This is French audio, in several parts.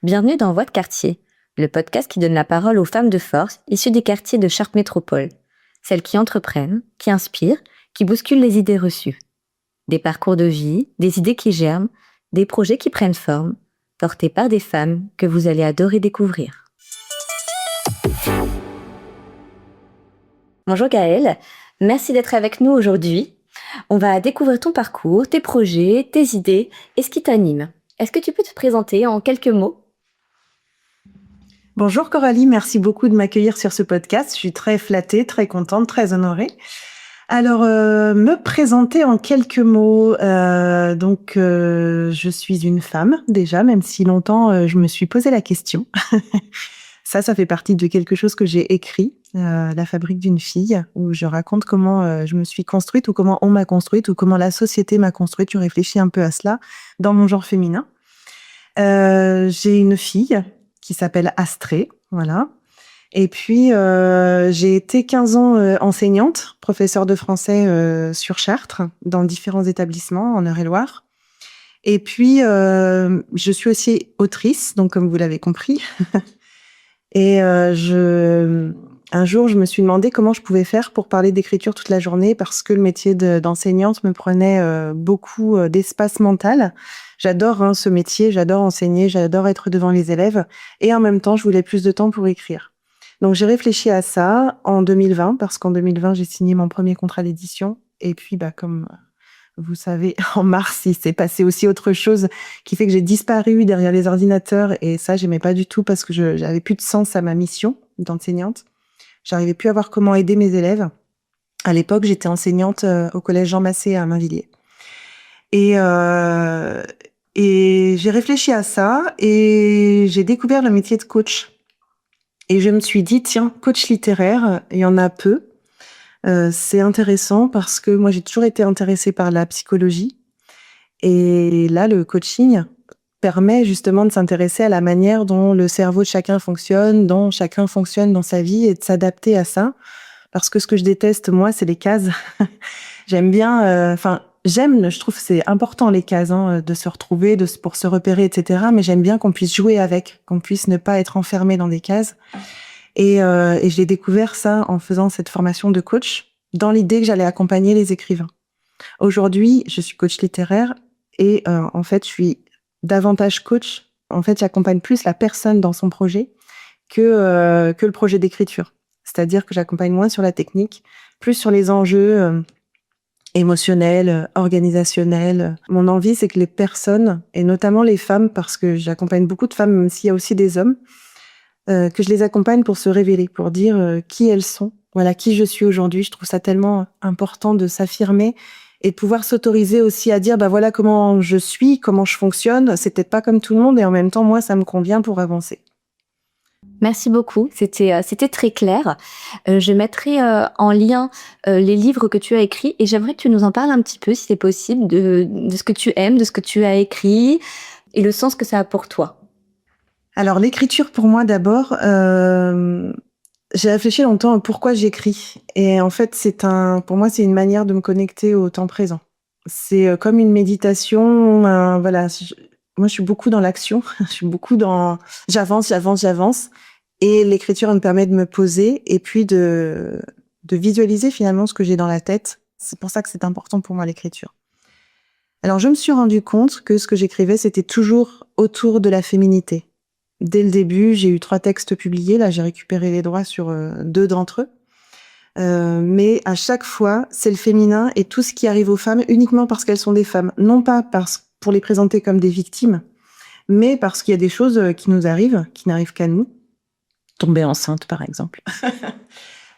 Bienvenue dans Voix de quartier, le podcast qui donne la parole aux femmes de force issues des quartiers de Chartres Métropole, celles qui entreprennent, qui inspirent, qui bousculent les idées reçues. Des parcours de vie, des idées qui germent, des projets qui prennent forme, portés par des femmes que vous allez adorer découvrir. Bonjour Gaëlle, merci d'être avec nous aujourd'hui. On va découvrir ton parcours, tes projets, tes idées et ce qui t'anime. Est-ce que tu peux te présenter en quelques mots ? Bonjour Coralie, merci beaucoup de m'accueillir sur ce podcast. Je suis très flattée, très contente, très honorée. Alors, me présenter en quelques mots. Je suis une femme déjà, même si longtemps je me suis posé la question. Ça fait partie de quelque chose que j'ai écrit, La fabrique d'une fille, où je raconte comment je me suis construite ou comment on m'a construite ou comment la société m'a construite. Je réfléchis un peu à cela dans mon genre féminin. J'ai une fille qui s'appelle Astrée, voilà. Et puis, j'ai été 15 ans enseignante, professeure de français sur Chartres, dans différents établissements en Eure-et-Loir. Et puis, je suis aussi autrice, donc comme vous l'avez compris. Et un jour, je me suis demandé comment je pouvais faire pour parler d'écriture toute la journée, parce que le métier d'enseignante me prenait beaucoup d'espace mental. J'adore ce métier, j'adore enseigner, j'adore être devant les élèves. Et en même temps, je voulais plus de temps pour écrire. Donc, j'ai réfléchi à ça en 2020, parce qu'en 2020, j'ai signé mon premier contrat d'édition. Et puis, comme vous savez, en mars, il s'est passé aussi autre chose qui fait que j'ai disparu derrière les ordinateurs. Et ça, j'aimais pas du tout parce que j'avais plus de sens à ma mission d'enseignante. J'arrivais plus à voir comment aider mes élèves. À l'époque, j'étais enseignante au collège Jean Massé à Mainvilliers. Et j'ai réfléchi à ça et j'ai découvert le métier de coach. Et je me suis dit, tiens, coach littéraire, il y en a peu. C'est intéressant parce que moi, j'ai toujours été intéressée par la psychologie. Et là, le coaching permet justement de s'intéresser à la manière dont le cerveau de chacun fonctionne, dont chacun fonctionne dans sa vie et de s'adapter à ça. Parce que ce que je déteste, moi, c'est les cases. J'aime bien, je trouve que c'est important les cases, de se retrouver, pour se repérer, etc. Mais j'aime bien qu'on puisse jouer avec, qu'on puisse ne pas être enfermé dans des cases. Et j'ai découvert ça en faisant cette formation de coach, dans l'idée que j'allais accompagner les écrivains. Aujourd'hui, je suis coach littéraire et en fait, je suis davantage coach. En fait, j'accompagne plus la personne dans son projet que le projet d'écriture. C'est-à-dire que j'accompagne moins sur la technique, plus sur les enjeux émotionnels, organisationnels. Mon envie, c'est que les personnes, et notamment les femmes, parce que j'accompagne beaucoup de femmes, même s'il y a aussi des hommes, que je les accompagne pour se révéler, pour dire qui elles sont, voilà, qui je suis aujourd'hui. Je trouve ça tellement important de s'affirmer et de pouvoir s'autoriser aussi à dire, voilà comment je suis, comment je fonctionne. C'est peut-être pas comme tout le monde et en même temps, moi, ça me convient pour avancer. Merci beaucoup, c'était très clair. Je mettrai en lien les livres que tu as écrits et j'aimerais que tu nous en parles un petit peu, si c'est possible, de ce que tu aimes, de ce que tu as écrit et le sens que ça a pour toi. Alors, l'écriture, pour moi, d'abord, j'ai réfléchi longtemps à pourquoi j'écris. Et en fait, pour moi, c'est une manière de me connecter au temps présent. C'est comme une méditation. Moi, je suis beaucoup dans l'action. Je suis beaucoup dans j'avance. Et l'écriture me permet de me poser et puis de visualiser finalement ce que j'ai dans la tête. C'est pour ça que c'est important pour moi, l'écriture. Alors, je me suis rendu compte que ce que j'écrivais, c'était toujours autour de la féminité. Dès le début, j'ai eu 3 textes publiés. Là, j'ai récupéré les droits sur 2 d'entre eux. Mais à chaque fois, c'est le féminin et tout ce qui arrive aux femmes uniquement parce qu'elles sont des femmes. Non pas pour les présenter comme des victimes, mais parce qu'il y a des choses qui nous arrivent, qui n'arrivent qu'à nous. Tomber enceinte, par exemple.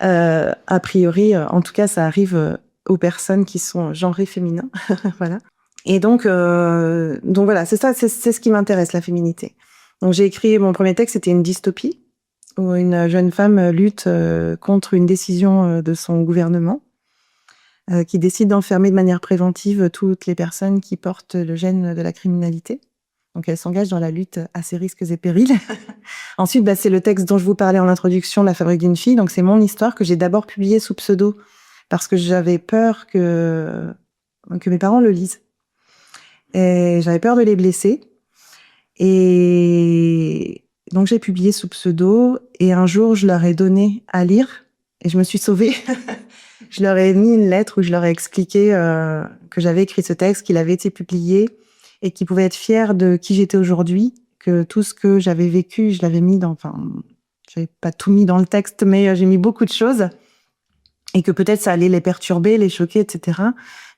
A priori, en tout cas, ça arrive aux personnes qui sont genrées féminins. Voilà. Et donc voilà, c'est ça, c'est ce qui m'intéresse, la féminité. Donc j'ai écrit mon premier texte, c'était une dystopie où une jeune femme lutte contre une décision de son gouvernement qui décide d'enfermer de manière préventive toutes les personnes qui portent le gène de la criminalité. Donc elle s'engage dans la lutte à ses risques et périls. Ensuite, c'est le texte dont je vous parlais en introduction, La fabrique d'une fille. Donc c'est mon histoire que j'ai d'abord publiée sous pseudo parce que j'avais peur que que mes parents le lisent. Et j'avais peur de les blesser. Et donc, j'ai publié sous pseudo. Et un jour, je leur ai donné à lire. Et je me suis sauvée. Je leur ai mis une lettre où je leur ai expliqué que j'avais écrit ce texte, qu'il avait été publié et qu'ils pouvaient être fiers de qui j'étais aujourd'hui, que tout ce que j'avais vécu, je l'avais mis dans... Enfin, j'avais pas tout mis dans le texte, mais j'ai mis beaucoup de choses et que peut-être ça allait les perturber, les choquer, etc.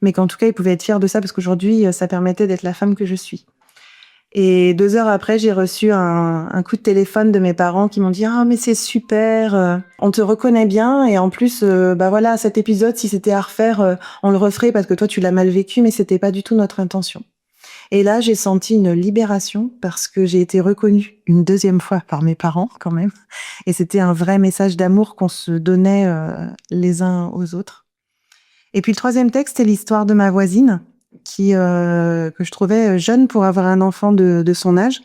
Mais qu'en tout cas, ils pouvaient être fiers de ça parce qu'aujourd'hui, ça permettait d'être la femme que je suis. Et 2 heures après, j'ai reçu un coup de téléphone de mes parents qui m'ont dit: «Ah mais c'est super, on te reconnaît bien et en plus, bah voilà, cet épisode, si c'était à refaire, on le referait parce que toi tu l'as mal vécu, mais c'était pas du tout notre intention». Et là, j'ai senti une libération parce que j'ai été reconnue une 2e fois par mes parents quand même et c'était un vrai message d'amour qu'on se donnait, les uns aux autres. Et puis le 3e texte, c'est l'histoire de ma voisine que je trouvais jeune pour avoir un enfant de son âge,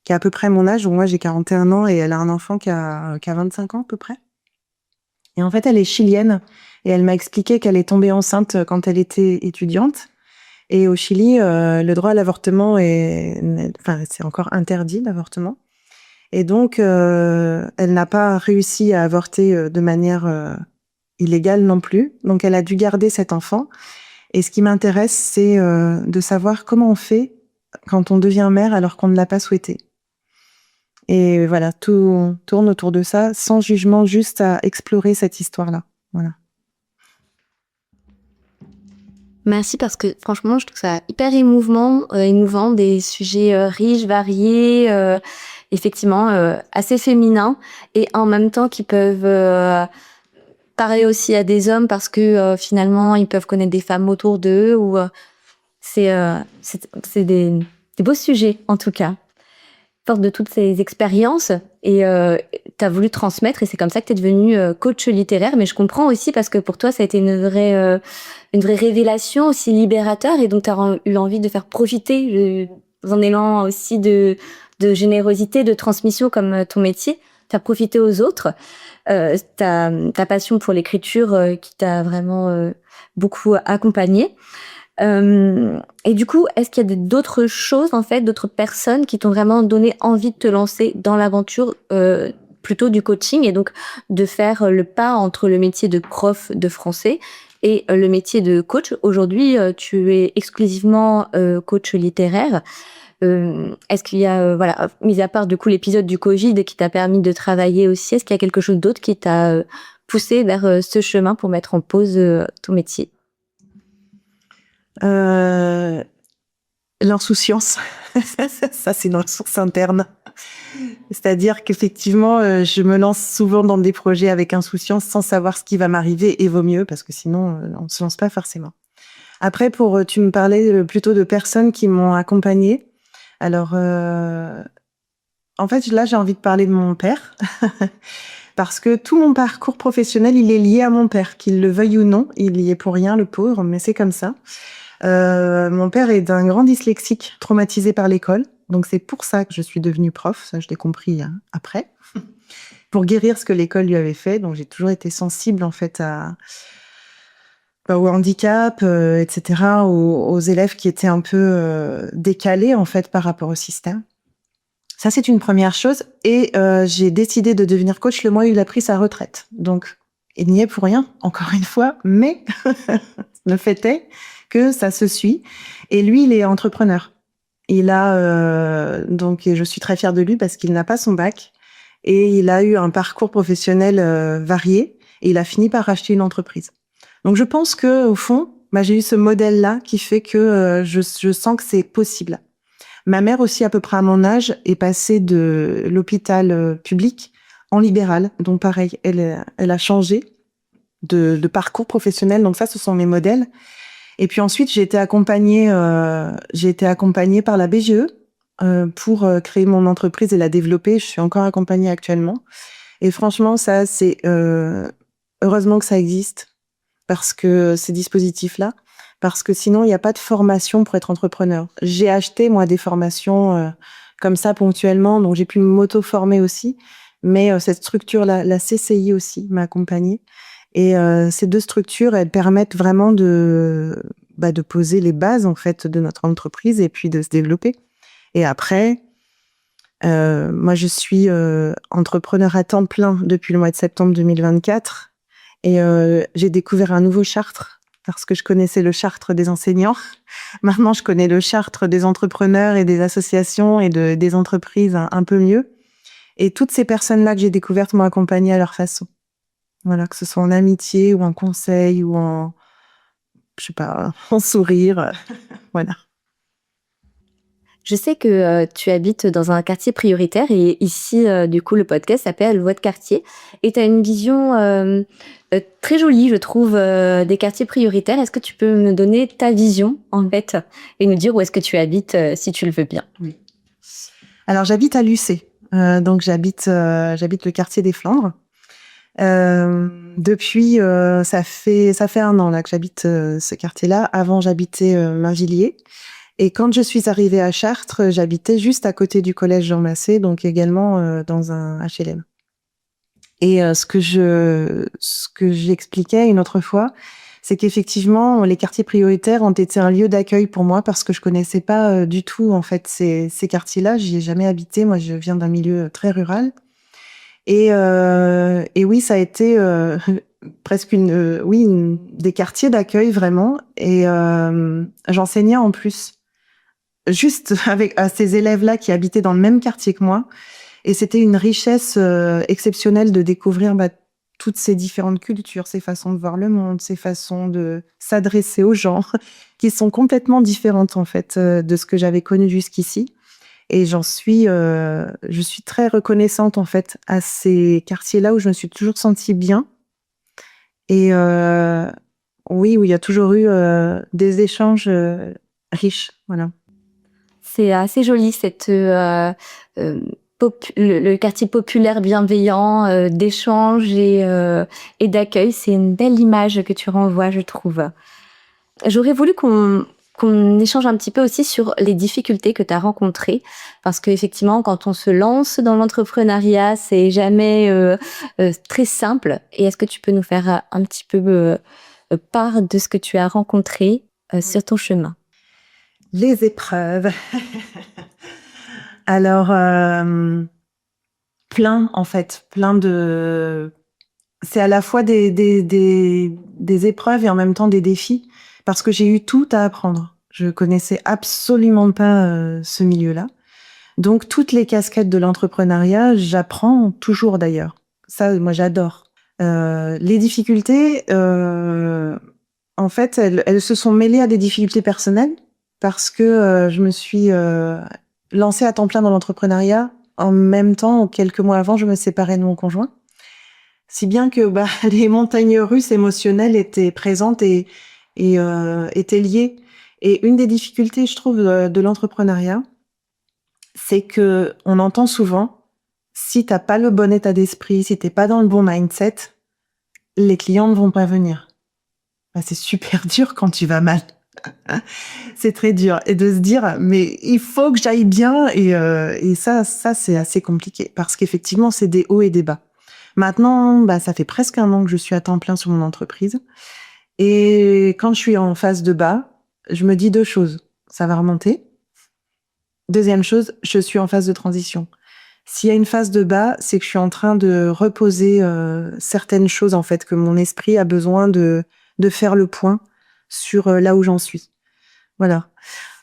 qui a à peu près mon âge. Donc moi, j'ai 41 ans et elle a un enfant qui a 25 ans à peu près. Et en fait, elle est chilienne et elle m'a expliqué qu'elle est tombée enceinte quand elle était étudiante. Et au Chili, le droit à l'avortement c'est encore interdit, l'avortement. Et donc, elle n'a pas réussi à avorter de manière illégale non plus. Donc, elle a dû garder cet enfant. Et ce qui m'intéresse, c'est de savoir comment on fait quand on devient mère alors qu'on ne l'a pas souhaité. Et voilà, tout tourne autour de ça, sans jugement, juste à explorer cette histoire-là. Voilà. Merci parce que franchement, je trouve ça hyper émouvant, des sujets riches, variés, effectivement assez féminins et en même temps qui peuvent parler aussi à des hommes parce que finalement ils peuvent connaître des femmes autour d'eux ou c'est des beaux sujets en tout cas. Forte de toutes ces expériences et t'as voulu transmettre et c'est comme ça que t'es devenue coach littéraire. Mais je comprends aussi parce que pour toi ça a été une vraie révélation aussi libérateur et donc t'as eu envie de faire profiter dans un élan aussi de générosité, de transmission comme ton métier. T'as profité aux autres. Ta passion pour l'écriture qui t'a vraiment beaucoup accompagnée. Et du coup, est-ce qu'il y a d'autres choses, en fait, d'autres personnes qui t'ont vraiment donné envie de te lancer dans l'aventure, plutôt du coaching et donc de faire le pas entre le métier de prof de français et le métier de coach? Aujourd'hui, tu es exclusivement coach littéraire. Est-ce qu'il y a, voilà, mis à part du coup l'épisode du Covid qui t'a permis de travailler aussi, est-ce qu'il y a quelque chose d'autre qui t'a poussé vers ce chemin pour mettre en pause ton métier? L'insouciance, ça c'est une ressource interne. C'est-à-dire qu'effectivement, je me lance souvent dans des projets avec insouciance sans savoir ce qui va m'arriver et vaut mieux parce que sinon, on ne se lance pas forcément. Après tu me parlais, plutôt de personnes qui m'ont accompagnée. Alors, en fait, là, j'ai envie de parler de mon père parce que tout mon parcours professionnel, il est lié à mon père, qu'il le veuille ou non. Il y est pour rien, le pauvre, mais c'est comme ça. Mon père est d'un grand dyslexique traumatisé par l'école. Donc c'est pour ça que je suis devenue prof, ça je l'ai compris après, pour guérir ce que l'école lui avait fait. Donc j'ai toujours été sensible en fait au handicap, etc., aux élèves qui étaient un peu décalés en fait par rapport au système. Ça c'est une première chose. Et j'ai décidé de devenir coach le mois où il a pris sa retraite. Donc il n'y est pour rien, encore une fois, mais le fait est que ça se suit. Et lui, il est entrepreneur. Il a donc je suis très fière de lui parce qu'il n'a pas son bac et il a eu un parcours professionnel varié et il a fini par racheter une entreprise. Donc je pense que au fond, j'ai eu ce modèle-là qui fait que je sens que c'est possible. Ma mère aussi, à peu près à mon âge, est passée de l'hôpital public en libéral. Donc pareil, elle a changé de parcours professionnel. Donc ça, ce sont mes modèles. Et puis ensuite, j'ai été accompagnée par la BGE pour créer mon entreprise et la développer. Je suis encore accompagnée actuellement. Et franchement, ça, c'est heureusement que ça existe parce que ces dispositifs-là, parce que sinon, il n'y a pas de formation pour être entrepreneur. J'ai acheté, moi, des formations comme ça ponctuellement, donc j'ai pu m'auto-former aussi. Mais cette structure-là, la CCI aussi, m'a accompagnée. Et ces 2 structures, elles permettent vraiment de poser les bases en fait de notre entreprise et puis de se développer. Et après, moi je suis entrepreneur à temps plein depuis le mois de septembre 2024 et j'ai découvert un nouveau Chartres parce que je connaissais le Chartres des enseignants. Maintenant, je connais le Chartres des entrepreneurs et des associations et des entreprises un peu mieux. Et toutes ces personnes-là que j'ai découvertes m'ont accompagnée à leur façon. Voilà, que ce soit en amitié ou en conseil ou je sais pas, en sourire. Voilà. Je sais que tu habites dans un quartier prioritaire et ici, du coup, le podcast s'appelle Voix de quartier. Et tu as une vision très jolie, je trouve, des quartiers prioritaires. Est-ce que tu peux me donner ta vision, en fait, et nous dire où est-ce que tu habites, si tu le veux bien? Oui. Alors, j'habite à Lucé. Donc, j'habite le quartier des Flandres. Depuis, ça fait 1 an là que j'habite ce quartier-là. Avant, j'habitais Mainvilliers. Et quand je suis arrivée à Chartres, j'habitais juste à côté du collège Jean Massé, donc également dans un HLM. Et ce que j'expliquais une autre fois, c'est qu'effectivement, les quartiers prioritaires ont été un lieu d'accueil pour moi parce que je connaissais pas du tout en fait ces quartiers-là. J'y ai jamais habité. Moi, je viens d'un milieu très rural. Et oui, ça a été presque des quartiers d'accueil vraiment. Et j'enseignais en plus juste à ces élèves-là qui habitaient dans le même quartier que moi. Et c'était une richesse exceptionnelle de découvrir toutes ces différentes cultures, ces façons de voir le monde, ces façons de s'adresser aux gens, qui sont complètement différentes en fait de ce que j'avais connu jusqu'ici. Et je suis très reconnaissante en fait à ces quartiers-là où je me suis toujours sentie bien. Et oui, où il y a toujours eu des échanges riches, voilà. C'est assez joli, le quartier populaire bienveillant, d'échange et d'accueil. C'est une belle image que tu renvoies, je trouve. J'aurais voulu qu'on échange un petit peu aussi sur les difficultés que tu as rencontrées, parce qu'effectivement, quand on se lance dans l'entrepreneuriat, c'est jamais très simple. Et est-ce que tu peux nous faire un petit peu part de ce que tu as rencontré sur ton chemin? Les épreuves. Alors, plein en fait, c'est à la fois des épreuves et en même temps des défis, parce que j'ai eu tout à apprendre. Je connaissais absolument pas ce milieu-là. Donc, toutes les casquettes de l'entrepreneuriat, j'apprends toujours d'ailleurs. Ça, moi, j'adore. Les difficultés, en fait, elles se sont mêlées à des difficultés personnelles parce que je me suis lancée à temps plein dans l'entrepreneuriat. En même temps, quelques mois avant, je me séparais de mon conjoint. Si bien que les montagnes russes émotionnelles étaient présentes et étaient liées. Et une des difficultés, je trouve, de l'entrepreneuriat, c'est que on entend souvent, si t'as pas le bon état d'esprit, si t'es pas dans le bon mindset, les clients ne vont pas venir. C'est super dur quand tu vas mal. C'est très dur. Et de se dire, mais il faut que j'aille bien. Et ça, c'est assez compliqué. Parce qu'effectivement, c'est des hauts et des bas. Maintenant, ça fait presque 1 an que je suis à temps plein sur mon entreprise. Et quand je suis en phase de bas, je me dis 2 choses. Ça va remonter. Deuxième chose, je suis en phase de transition. S'il y a une phase de bas, c'est que je suis en train de reposer certaines choses, en fait, que mon esprit a besoin de faire le point sur là où j'en suis. Voilà.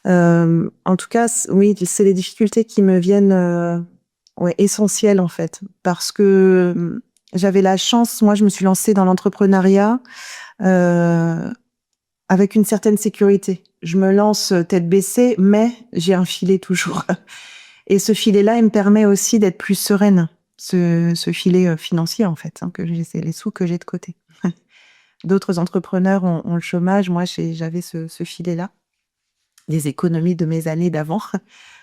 En tout cas, oui, c'est les difficultés qui me viennent essentielles, en fait. Parce que j'avais la chance, moi, je me suis lancée dans l'entrepreneuriat avec une certaine sécurité. Je me lance tête baissée, mais j'ai un filet toujours. Et ce filet-là, il me permet aussi d'être plus sereine. Ce filet financier, en fait, que c'est les sous que j'ai de côté. D'autres entrepreneurs ont le chômage. Moi, j'avais ce filet-là, des économies de mes années d'avant,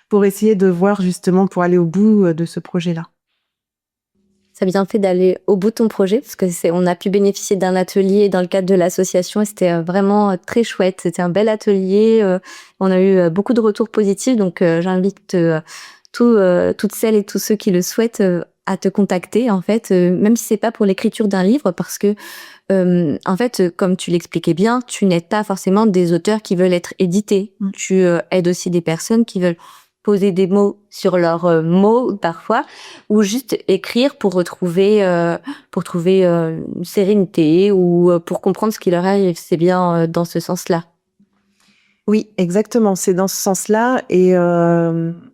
pour essayer de voir justement, pour aller au bout de ce projet-là. Ça a bien fait d'aller au bout de ton projet, parce que on a pu bénéficier d'un atelier dans le cadre de l'association et c'était vraiment très chouette. C'était un bel atelier. On a eu beaucoup de retours positifs, donc j'invite toutes celles et tous ceux qui le souhaitent à te contacter, en fait, même si c'est pas pour l'écriture d'un livre, parce que en fait, comme tu l'expliquais bien, tu n'aides pas forcément des auteurs qui veulent être édités. Tu aides aussi des personnes qui veulent poser des mots sur leurs mots parfois, ou juste écrire pour trouver une sérénité ou pour comprendre ce qui leur arrive. C'est bien dans ce sens-là. Oui, exactement. C'est dans ce sens-là. Et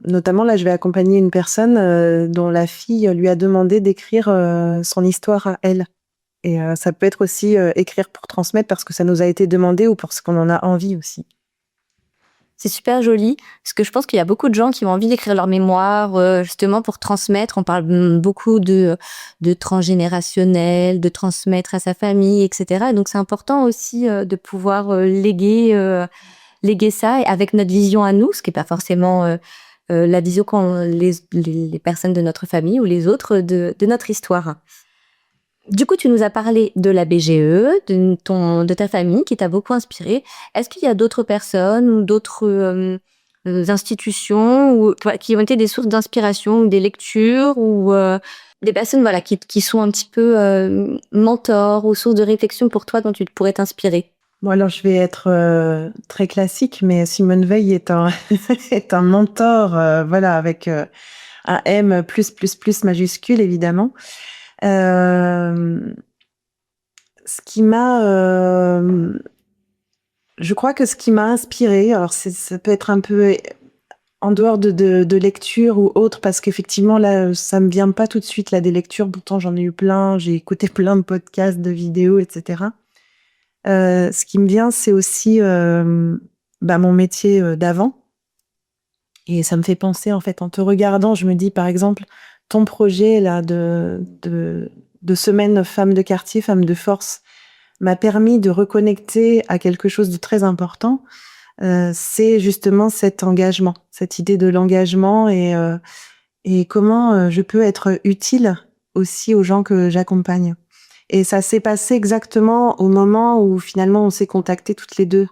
notamment, là, je vais accompagner une personne dont la fille lui a demandé d'écrire son histoire à elle. Et ça peut être aussi écrire pour transmettre parce que ça nous a été demandé ou parce qu'on en a envie aussi. C'est super joli, parce que je pense qu'il y a beaucoup de gens qui ont envie d'écrire leur mémoire, justement pour transmettre. On parle beaucoup de transgénérationnel, de transmettre à sa famille, etc. Et donc c'est important aussi de pouvoir léguer ça avec notre vision à nous, ce qui n'est pas forcément la vision qu'ont les personnes de notre famille ou les autres de notre histoire. Du coup, tu nous as parlé de la BGE, de ta famille qui t'a beaucoup inspiré. Est-ce qu'il y a d'autres personnes ou d'autres institutions qui ont été des sources d'inspiration ou des lectures ou des personnes qui sont un petit peu mentors ou sources de réflexion pour toi dont tu pourrais t'inspirer? Bon, alors je vais être très classique, mais Simone Veil est un est un mentor, voilà, avec un M plus majuscule évidemment. Ce qui m'a, je crois que ce qui m'a inspirée, alors ça peut être un peu en dehors de lecture ou autre, parce qu'effectivement là, ça me vient pas tout de suite là des lectures. Pourtant j'en ai eu plein, j'ai écouté plein de podcasts, de vidéos, etc. Ce qui me vient, c'est aussi mon métier d'avant. Et ça me fait penser, en fait, en te regardant, je me dis, par exemple, ton projet là de semaine femme de quartier, femme de force, m'a permis de reconnecter à quelque chose de très important. C'est justement cet engagement, cette idée de l'engagement et comment je peux être utile aussi aux gens que j'accompagne. Et ça s'est passé exactement au moment où finalement on s'est contactés toutes les deux.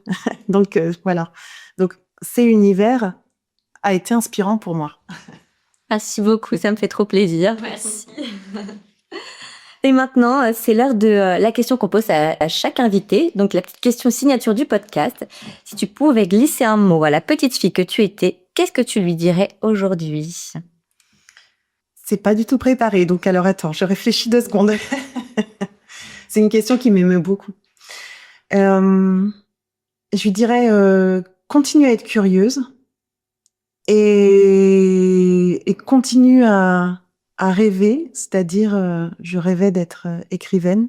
Donc voilà. Donc ces univers a été inspirant pour moi. Merci beaucoup, ça me fait trop plaisir. Merci. Et maintenant, c'est l'heure de la question qu'on pose à chaque invité, donc la petite question signature du podcast. Si tu pouvais glisser un mot à la petite fille que tu étais, qu'est-ce que tu lui dirais aujourd'hui? C'est pas du tout préparé, donc alors attends, je réfléchis 2 secondes. C'est une question qui m'émeut beaucoup. Je lui dirais continue à être curieuse et continue à rêver, c'est-à-dire je rêvais d'être écrivaine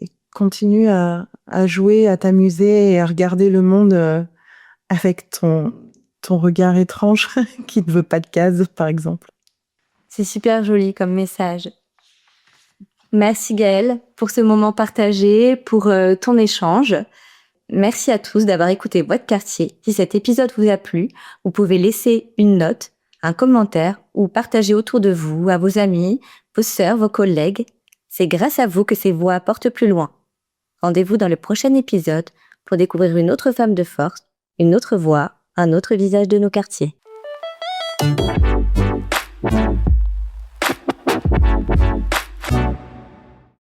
et continue à jouer, à t'amuser et à regarder le monde avec ton regard étrange qui ne veut pas de cases, par exemple. C'est super joli comme message. Merci Gaëlle pour ce moment partagé, pour ton échange. Merci à tous d'avoir écouté Voix de quartier. Si cet épisode vous a plu, vous pouvez laisser une note, un commentaire ou partager autour de vous, à vos amis, vos sœurs, vos collègues. C'est grâce à vous que ces voix portent plus loin. Rendez-vous dans le prochain épisode pour découvrir une autre femme de force, une autre voix, un autre visage de nos quartiers.